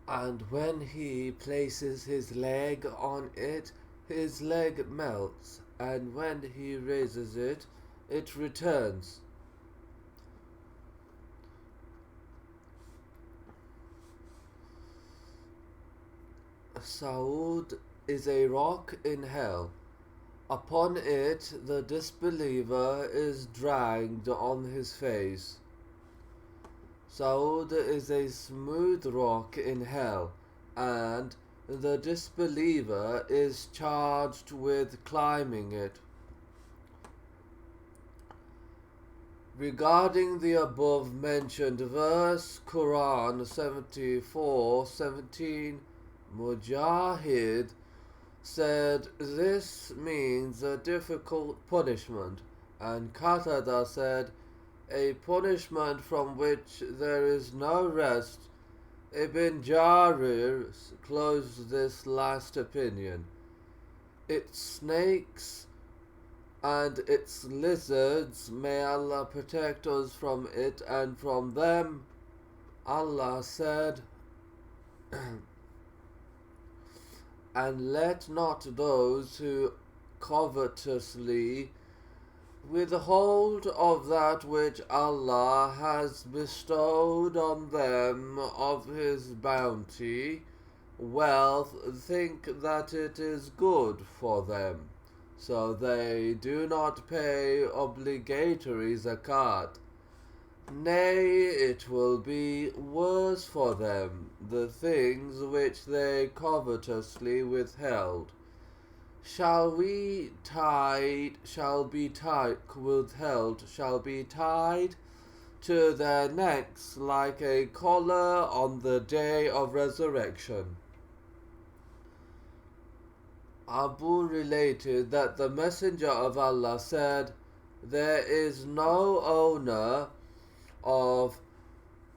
and when he places his leg on it, his leg melts, and when he raises it, it returns. Saud is a rock in hell. Upon it the disbeliever is dragged on his face. Saud is a smooth rock in hell, and the disbeliever is charged with climbing it. Regarding the above mentioned verse, Quran 74:17, Mujahid said this means a difficult punishment, and Qatada said a punishment from which there is no rest. Ibn Jarir closed this last opinion. Its snakes and its lizards, may Allah protect us from it and from them. Allah said, and let not those who covetously withhold of that which Allah has bestowed on them of His bounty, wealth, think that it is good for them, so they do not pay obligatory zakat. Nay, it will be worse for them, the things which they covetously withheld. Shall be tied to their necks like a collar on the day of resurrection. Abu related that the Messenger of Allah said, there is no owner of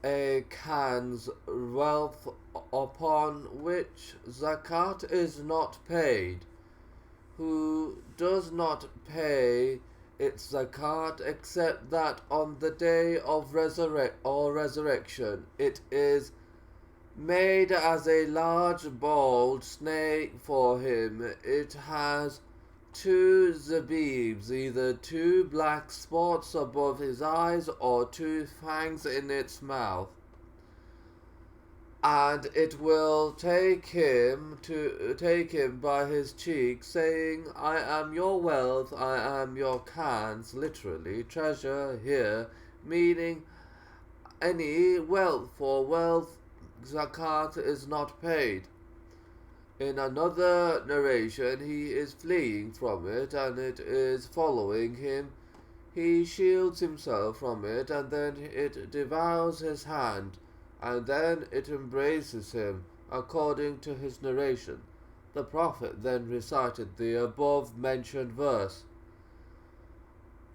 a khan's wealth upon which zakat is not paid, who does not pay its zakat except that on the day of resurrection it is made as a large bald snake for him. It has 2 zabibs, either 2 black spots above his eyes or 2 fangs in its mouth, and it will take him by his cheek, saying, I am your wealth, I am your khan's, literally treasure here, meaning any wealth, for wealth zakat is not paid. In another narration, he is fleeing from it, and it is following him. He shields himself from it, and then it devours his hand, and then it embraces him, according to his narration. The Prophet then recited the above mentioned verse.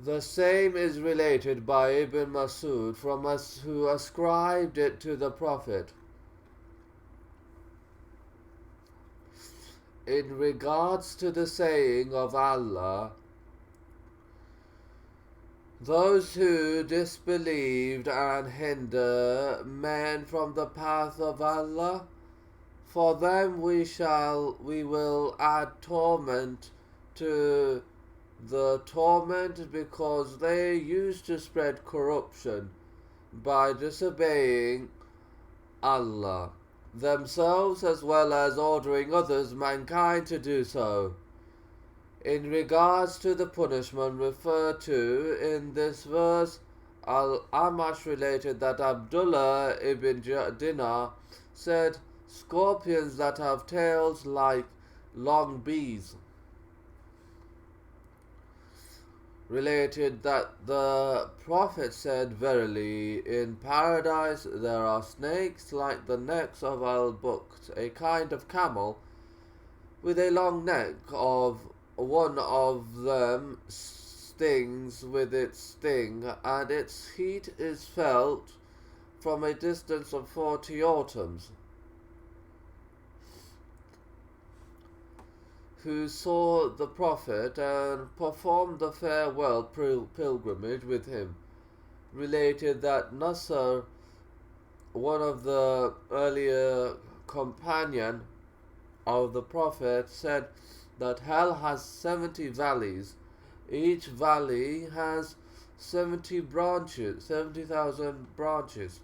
The same is related by Ibn Masud from us who ascribed it to the Prophet. In regards to the saying of Allah, those who disbelieved and hinder men from the path of Allah, for them we will add torment to the torment, because they used to spread corruption by disobeying Allah themselves, as well as ordering others, mankind, to do so. In regards to the punishment referred to in this verse, Al-Amash related that Abdullah ibn Dinar said, scorpions that have tails like long bees. Related that the Prophet said, verily, in paradise there are snakes like the necks of al-Bukt, a kind of camel, with a long neck. Of one of them stings with its sting, and its heat is felt from a distance of 40 autumns. Who saw the Prophet and performed the farewell pilgrimage with him, related that Nasr, one of the earlier companion of the Prophet, said that hell has 70 valleys. Each valley has 70 branches, 70,000 branches.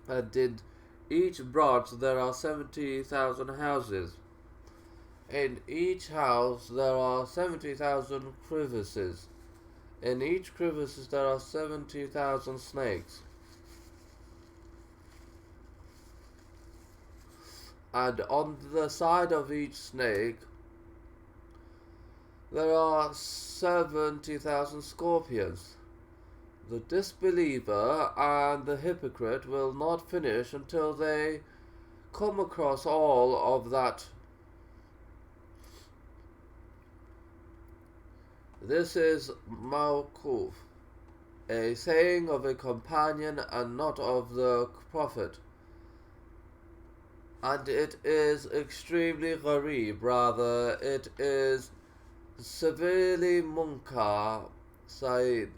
And in each branch there are 70,000 houses. In each house there are 70,000 crevices. In each crevice there are 70,000 snakes. And on the side of each snake there are 70,000 scorpions. The disbeliever and the hypocrite will not finish until they come across all of that. This is Mawquf, a saying of a companion and not of the Prophet. And it is extremely gharib, rather it is severely munkar. Said,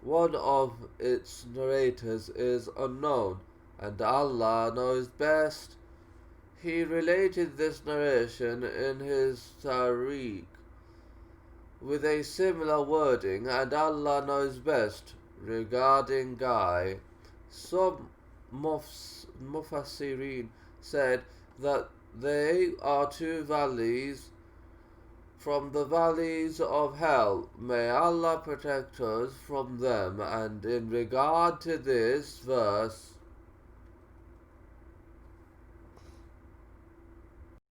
one of its narrators is unknown, and Allah knows best. He related this narration in his Tariq with a similar wording, and Allah knows best regarding Guy. Some Mufassirin said that they are two valleys from the valleys of hell. May Allah protect us from them. And in regard to this verse,